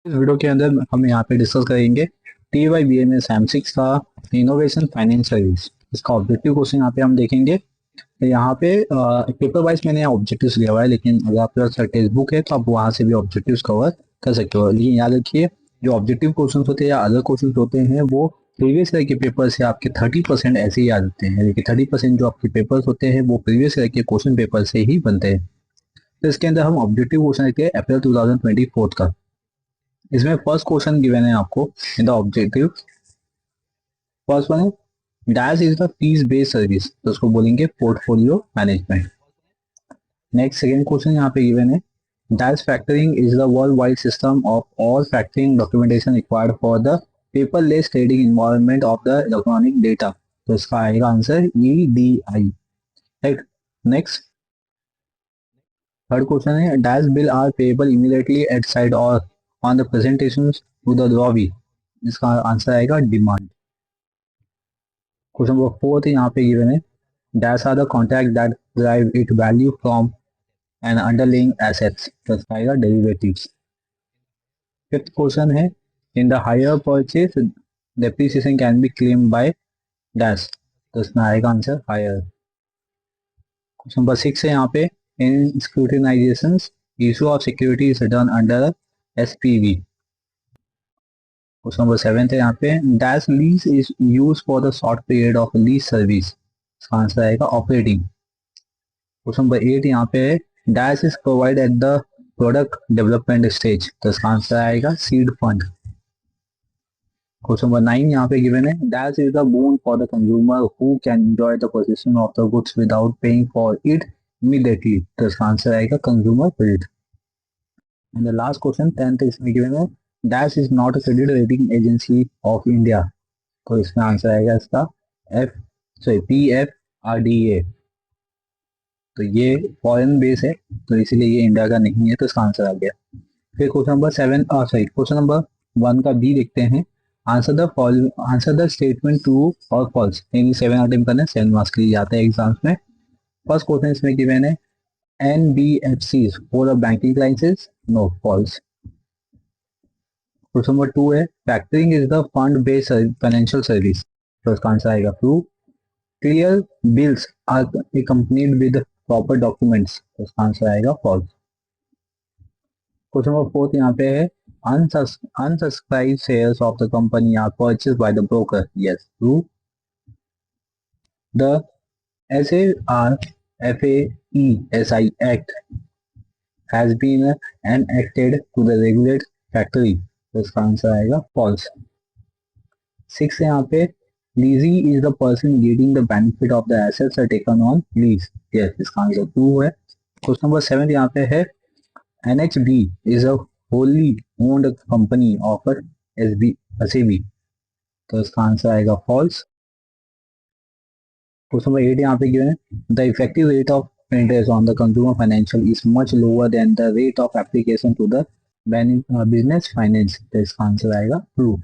इस वीडियो के अंदर हम यहाँ पे डिस्कस करेंगे TYBMS M6 का इनोवेशन फाइनेंस सर्विस। इसका ऑब्जेक्टिव क्वेश्चन यहाँ पे हम देखेंगे। तो यहाँ पे पेपर वाइज मैंने ऑब्जेक्टिव्स लिया हुआ है, लेकिन अगर आपके पास टेक्स्ट बुक है तो आप वहाँ से भी ऑब्जेक्टिव्स कवर कर सकते हो। लेकिन याद रखिए, जो ऑब्जेक्टिव क्वेश्चन होते हैं या अदर क्वेश्चन होते हैं वो प्रीवियस ईयर के पेपर से आपके 30% ऐसे ही आ जाते हैं। लेकिन 30% जो आपके पेपर्स होते हैं वो प्रीवियस ईयर के क्वेश्चन पेपर से ही बनते हैं। तो इसके अंदर हम ऑब्जेक्टिव क्वेश्चन लेते हैं अप्रैल 2024 का। इसमें फर्स्ट क्वेश्चन गिवन है आपको in the objective. First one है dash is the fees based service, तो उसको बोलेंगे portfolio management. Next second question यहाँ पे गिवन है dash factoring is the world wide system of all factoring documentation required for the paperless trading environment of the electronic data, तो इसका आएगा answer EDI। Right. Next third question है dash bill are payable immediately at sight और on the presentation to the drawee, इसका answer आएगा demand. Question number fourth यहाँ पे given है dash are the contract that derive it value from an underlying assets, तो इसका आएगा derivatives. Fifth question है in the hire purchase depreciation can be claim by dash, तो इसमें आएगा answer hirer. Question number six है यहाँ पे in securitisation issue of security is done under SPV। Question number seventh है यहाँ पे dash lease is use for the short period of lease service, इसका आंसर आएगा ऑपरेटिंग। क्वेश्चन नंबर 8 यहाँ पे है dash is provide at the product development stage, तो इसका आंसर आएगा सीड फंड। क्वेश्चन नंबर 9 यहाँ पे गिवन है dash is the bone for the consumer who can enjoy the position of the goods without paying for it immediately, तो इसका answer आएगा consumer credit. And the last question 10th इसमें given है dash is not a credit rating agency of India, तो इसमें answer आएगा इसका PFRDA, तो ये फॉरेन बेस है तो इसीलिए ये इंडिया का नहीं है, तो इसका आंसर आ गया। फिर क्वेश्चन नंबर क्वेश्चन नंबर 1 का बी देखते हैं। आंसर द स्टेटमेंट ट्रू और फॉल्स, यानी 7 अटेम्प्ट करने 7 मार्क्स के लिए जाते हैं एग्जाम्स में। फर्स्ट क्वेश्चन इसमें गिवन है NBFCs for the banking licence, no false. Question number 2 है factoring is the fund based financial service, तो इसका आंसर आएगा true. Clear bills are accompanied with proper documents, तो इसका आंसर आएगा फॉल्स। क्वेश्चन नंबर 4 यहाँ पे है unsubscribed shares of the company are purchased by the broker, yes true। The SARFAESI Act has been enacted to the regulate factory, तो इसका answer आएगा false. 6 यहाँ पे leasee is the person getting the benefit of the assets are taken on lease, yes इसका answer true है। Question number 7 यहाँ पे है NHB is a wholly owned company of SAB, तो इसका आंसर आएगा फॉल्स। क्वेश्चन नंबर 8 यहाँ पे गिवन है the effective rate of interest on the consumer financial is much lower than the rate of application to the business finance, तो इसका answer आएगा true.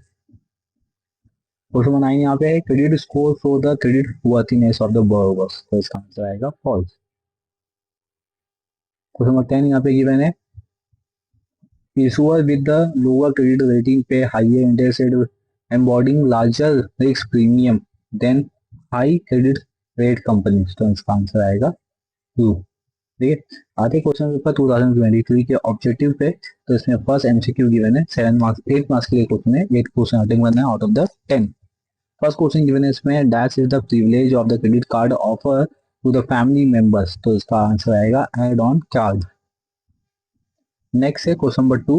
Question number 9 यहाँ पे है credit score for the credit worthiness of the borrowers, तो इसका answer आएगा false. Question number 10 यहाँ पे गिवन है issuer with the lower credit rating pay higher interest rate embodying larger risk premium than high credit rate companies, तो इसका answer आएगा true. ठीक है, आते क्वेश्चन पेपर 2023 के ऑब्जेक्टिव पे। तो इसमें फर्स्ट MCQ गिवन है 7 मार्क्स 8 मार्क्स के लिए क्वेश्चन है, 8 क्वेश्चन अटेम्प्ट करना है out of the 10। First question given है इसमें dash is the privilege of the credit card offer to the family members, तो इसका आंसर आएगा एड ऑन चार्ज। नेक्स्ट है question number 2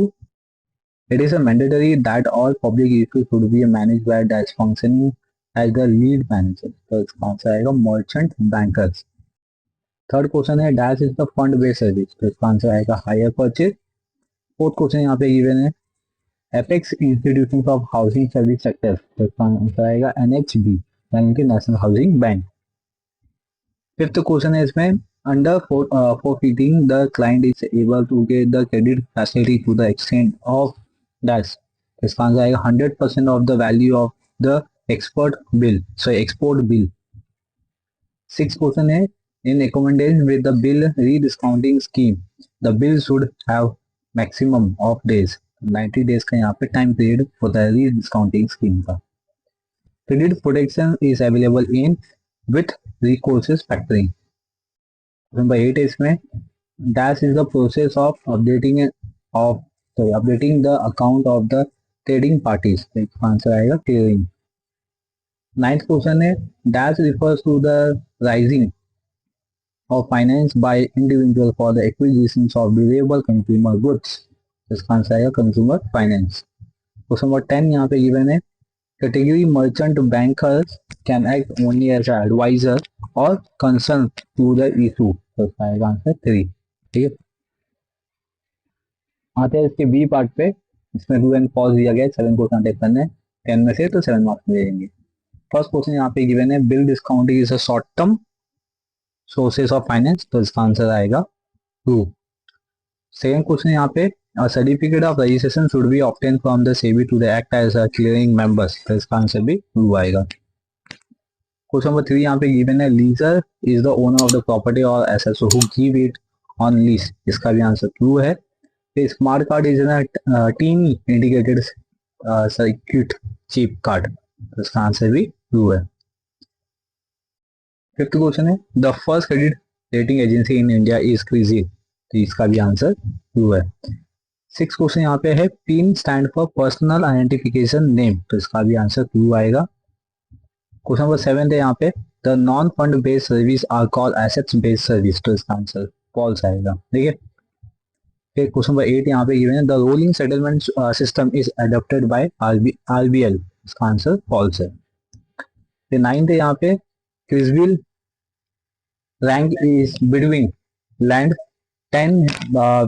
it is a mandatory that all public issues should be managed by dash functioning as the lead manager, तो इसका answer आएगा merchant bankers. Third question है dash is the fund based service, तो इसका answer आएगा hire purchase. Fourth question यहाँ पे given है apex institution of housing service sector, तो इसका आंसर आएगा NHB यानी कि national housing bank. Fifth question है इसमें under forfeiting the client is able to get the credit facility to the extent of dash, इसका आंसर आएगा 100% of the value of the export bill। Six question है इन accordance with the bill rediscounting scheme the bill should have maximum of days, 90 days का यहाँ पे time period होता है discounting scheme का। Credit protection is available in with recourses factoring. Number 8 है इसमें dash is the process of updating the account of the trading parties. Answer आएगा clearing. 9th question है dash refers to the raising of finance by individual for the acquisitions of durable consumer goods। इसका answer आएगा consumer finance. Question number 10 यहाँ पे given है category merchant bankers can act only as adviser और concern to the issue. तो इसका आएगा answer 3। ठीक है, आते हैं इसके बी पार्ट पे। इसमें डू एंड पॉज दिया गया है, 7 क्वेश्चन अटेम्प्ट करने हैं 10 में से, तो 7 मार्क्स मिल जाएंगे। फर्स्ट क्वेश्चन यहाँ पे गिवन है bill discounting is a short term sources of finance. तो इसका आंसर आएगा 2। सेकंड क्वेश्चन यहाँ पे certificate of registration should be obtain from the SEBI to the act as a clearing members. तो इसका आंसर भी 2 आएगा। क्वेश्चन नंबर 3 यहाँ पे गिवन है lessor is the owner of the property और asset who give it on lease. इसका भी आंसर 2 है। Smart card is an tiny indicated circuit chip card. तो इसका आंसर भी 2 है। फिफ्थ क्वेश्चन है the first credit rating agency in India is CRISIL. तो इसका भी आंसर 2 है। 6th क्वेश्चन यहाँ पे है pin stand for personal identification name. तो इसका भी आंसर 2 आएगा। क्वेश्चन नंबर 7 है यहाँ पे the non fund based service are called assets based service. तो इसका आंसर फॉल्स आएगा। ठीक है, फिर क्वेश्चन नंबर 8 यहाँ पे गिवन है the rolling settlement system is adopted by RBL. इसका आंसर फॉल्स है। फिर 9th है यहाँ पे क्रिसविल rank is between land 10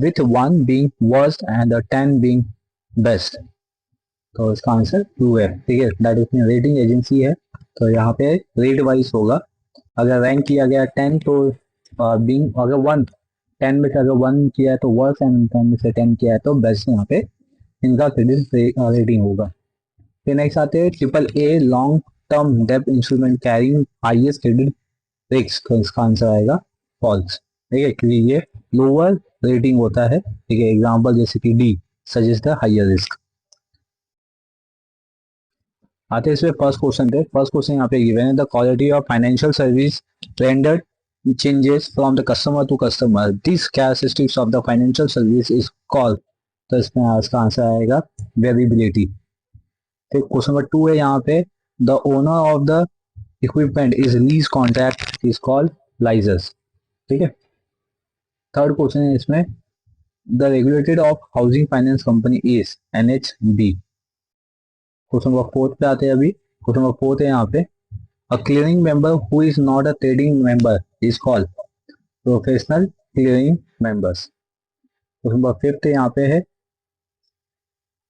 with 1 being worst and the 10 being best। तो इसका आंसर 2 है। ठीक है, दैट इसमें रेटिंग एजेंसी है तो यहाँ पे रेट वाइज होगा। अगर रैंक किया गया 10 तो बीइंग अगर 1 10 में से अगर 1 किया है तो वर्स्ट एंड 10 में से 10 किया है तो बेस्ट। यहाँ पे इनका क्रेडिट रेटिंग होगा। फिर नेक्स्ट आते हैं ट्रिपल ए लॉन्ग टर्म डेब्ट instrument carrying highest credit risk. तो इसका आंसर आएगा फॉल्स। ठीक है, क्योंकि ये लोअर रेटिंग होता है। ठीक है, एग्जांपल जैसे कि D suggest the higher risk. आते हैं इसमें फर्स्ट क्वेश्चन पे। फर्स्ट क्वेश्चन यहाँ पे गिवन है the quality of financial service rendered changes from the customer to customer this characteristics of the financial service is called. तो इसमें इसका आंसर आएगा वेरिएबिलिटी। फिर क्वेश्चन नंबर 2 है यहाँ पे the owner of the equipment is lease contract is called lessors. ठीक है, थर्ड क्वेश्चन है इसमें the regulated of housing finance company is NHB. Question number 4 पे आते हैं अभी। क्वेश्चन नंबर 4 है यहाँ पे a clearing member who is not a trading member is called professional clearing members. Question number 5 यहाँ पे है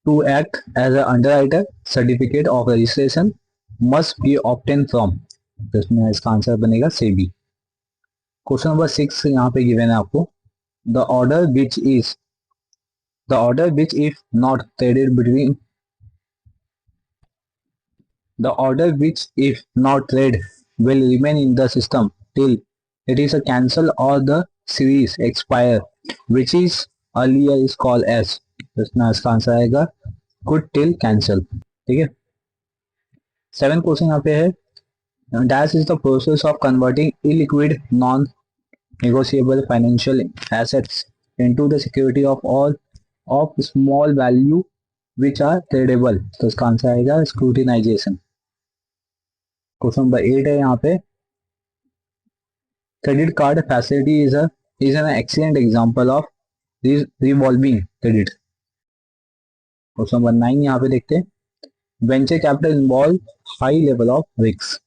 to act as a underwriter certificate of registration must be obtain from. तो इसमें इसका आंसर बनेगा सेबी। क्वेश्चन नंबर 6 यहाँ पे given है आपको the order which if not traded between the order which if not read will remain in the system till it is a cancel or the series expire which is earlier is called as। इसमें इसका answer आएगा good till cancel। ठीक है, 7th question यहाँ पे है dash is the process of converting illiquid non negotiable financial assets into the security of all of small value which are tradable। तो इसका आंसर आएगा scrutinization। क्वेश्चन नंबर 8 है यहाँ पे credit card facility is an excellent example of revolving credit. Question number 9 यहाँ पे देखते हैं venture capital involve high level of risk.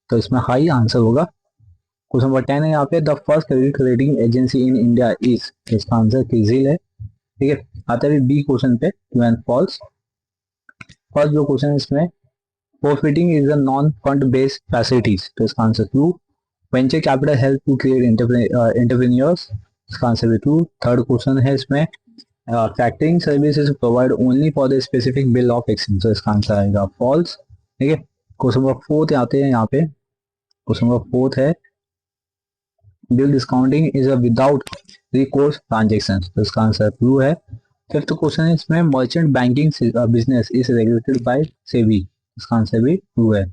तो इसमें हाई आंसर होगा। क्वेश्चन नंबर 10 है यहाँ पे the first credit rating agency in India is. इसका आंसर क्रिसिल है। ठीक है, आते हैं बी क्वेश्चन पे ट्रू एंड फॉल्स। फर्स्ट जो क्वेश्चन है इसमें forfeiting is a non-fund based facilities। तो इसका answer true. Venture capital help to create entrepreneurs. इसका आंसर भी ट्रू। थर्ड क्वेश्चन है इसमें factoring services provide only for the specific bill of exchange. तो इसका आंसर आएगा फॉल्स। ठीक है, क्वेश्चन नंबर 4 आते हैं यहाँ पे। क्वेश्चन नंबर 4 है bill discounting is a without recourse transaction. तो इसका आंसर ट्रू है। फिफ्थ क्वेश्चन है इसमें merchant banking business is regulated by SEBI, इसका आंसर भी ट्रू है।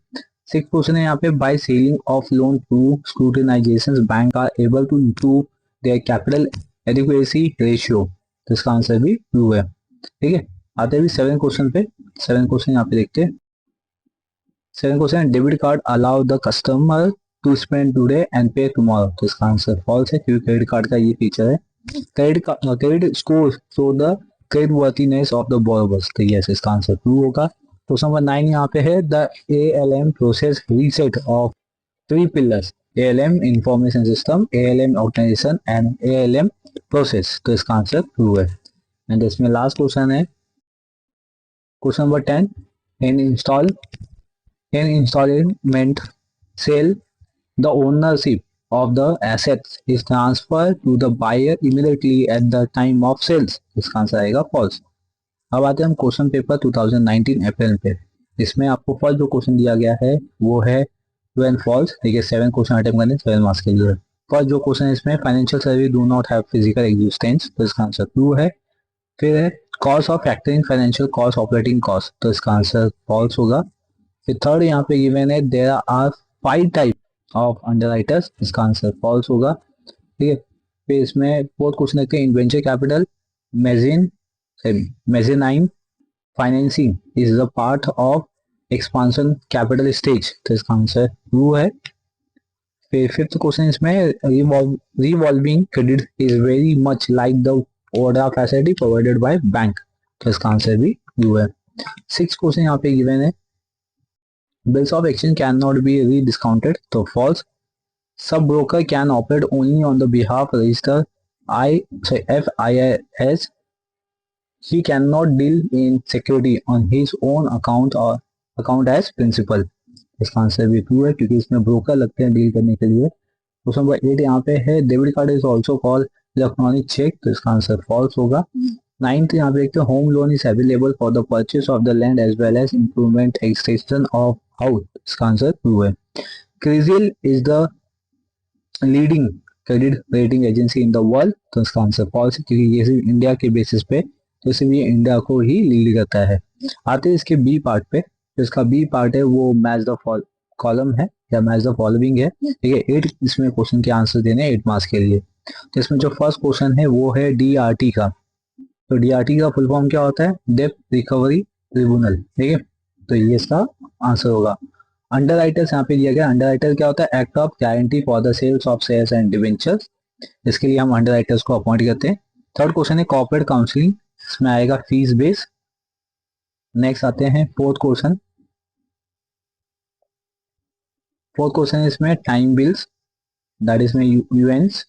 सिक्स क्वेश्चन है यहाँ पे by selling of loan to securitisation bank are able to improve their capital adequacy ratio, तो इसका आंसर भी ट्रू है। ठीक है, आते हैं भी सेवन क्वेश्चन पे। सेवन क्वेश्चन यहाँ पे देखते हैं। Seven question, debit card allow the customer to spend today and pay tomorrow, तो इसका आंसर फॉल्स है क्योंकि क्रेडिट कार्ड का ये फीचर है। Credit score show the credit worthiness of the borrowers, तो यस इसका आंसर ट्रू होगा। क्वेश्चन नंबर 9 यहाँ पे है the ALM process reset of three pillars, ALM information system, ALM organisation and ALM process, तो इसका आंसर ट्रू है। And इसमें लास्ट क्वेश्चन है question number 10, in instalment sale the ownership of the assets is transferred to the buyer immediately at the time of sales, इसका answer आएगा false। अब आते हैं हम क्वेश्चन पेपर 2019 अप्रैल पे। इसमें आपको फर्स्ट जो क्वेश्चन दिया गया है वो है ट्रू एंड फॉल्स। देखिए 7 क्वेश्चन अटेम्प्ट करने 7 मार्क्स के लिए। फर्स्ट जो क्वेश्चन है इसमें financial service do not have physical existence, तो इसका आंसर ट्रू है। फिर है cost of factoring financial cost operating cost, तो इसका आंसर फॉल्स होगा। फिर थर्ड यहाँ पे गिवन है there are 5 type of underwriters, इसका आंसर फॉल्स होगा। ठीक है, फिर इसमें फोर्थ क्वेश्चन देखते हैं venture capital mezzanine financing is the part of expansion capital stage, तो इसका आंसर ट्रू है। फिर फिफ्थ क्वेश्चन इसमें revolving credit is very much like the overdraft facility provided by bank, तो इसका आंसर भी ट्रू है। सिक्स क्वेश्चन यहाँ पे गिवन है bills of exchange cannot be rediscounted, तो false। Sub broker can operate only on the behalf register FIS, he cannot deal in security on his own account or account as principal, इसका answer भी true है क्योंकि इसमें broker लगते हैं deal करने के लिए। क्वेश्चन नंबर 8 यहाँ पे है debit card is also called electronic cheque, तो इसका आंसर फॉल्स होगा। 9th यहाँ पे देखते हैं home loan is available for the purchase of the land as well as improvement extension of house, इसका आंसर ट्रू है। CRISIL is the leading credit rating agency in the world, तो इसका answer false है क्योंकि ये सिर्फ इंडिया के basis पे, तो सिर्फ ये इंडिया को ही लीड करता है। आते हैं इसके बी पार्ट पे, तो इसका बी पार्ट है वो मैच द कॉलम है या मैच द फॉलोइंग है। ठीक है, 8 इसमें क्वेश्चन के आंसर देने 8 मार्क्स के लिए। तो इसमें जो फर्स्ट क्वेश्चन है वो है DRT का, तो DRT का फुल फॉर्म क्या होता है डेब्ट रिकवरी ट्रिब्यूनल। ठीक है, तो ये इसका आंसर होगा। अंडरराइटर्स यहाँ पे दिया गया, अंडरराइटर क्या होता है act of guarantee for the sales of shares and debentures, इसके लिए हम अंडरराइटर्स को अपॉइंट करते हैं। थर्ड क्वेश्चन है कॉर्पोरेट काउंसलिंग, इसमें आएगा फीस बेस। नेक्स्ट आते हैं फोर्थ क्वेश्चन इसमें टाइम बिल्स दैट इज में usance,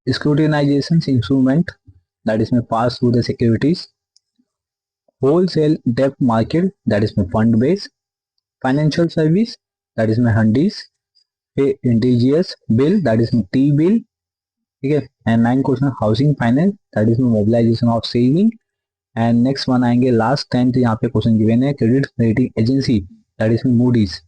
securitisation instrument that is में pass through the securities, wholesale डेप्ट मार्केट दैट इज में fund base, financial service that is में हंडीज, फिर इंडिजियस बिल दैट इज में टी बिल। ठीक है, and 9 question housing finance that is में mobilisation of saving. And next one आएंगे last 10th यहाँ पे क्वेश्चन गिवन है credit rating agency that is में मूडीज।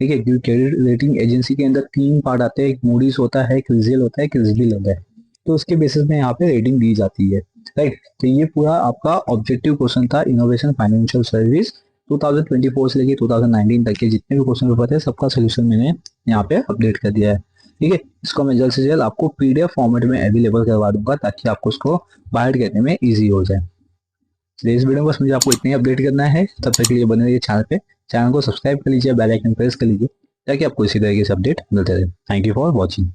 ठीक है, क्योंकि क्रेडिट रेटिंग एजेंसी के अंदर 3 पार्ट आते हैं, एक मूडीज होता है, एक क्रिजिल होता है, क्रिसबिल होता है, तो उसके बेसिस में यहाँ पे रेटिंग दी जाती है। राइट, तो ये पूरा आपका ऑब्जेक्टिव क्वेश्चन था इनोवेशन फाइनेंशियल सर्विस 2024 से लेके 2019 तक के जितने भी क्वेश्चन पेपर थे सबका सोल्यूशन मैंने यहाँ पे अपडेट कर दिया है। ठीक है, इसको मैं जल्द से जल्द आपको PDF फॉर्मेट में अवेलेबल करवा दूंगा ताकि आपको उसको बाहर करने में ईजी हो जाए। इस वीडियो में बस मुझे आपको इतना ही अपडेट करना है, तब तक के लिए बने रहिए चैनल पे, चैनल को सब्सक्राइब कर लीजिए, बेल आइकन प्रेस कर लीजिए ताकि आपको इसी तरीके से अपडेट मिलते रहे। Thank you for watching.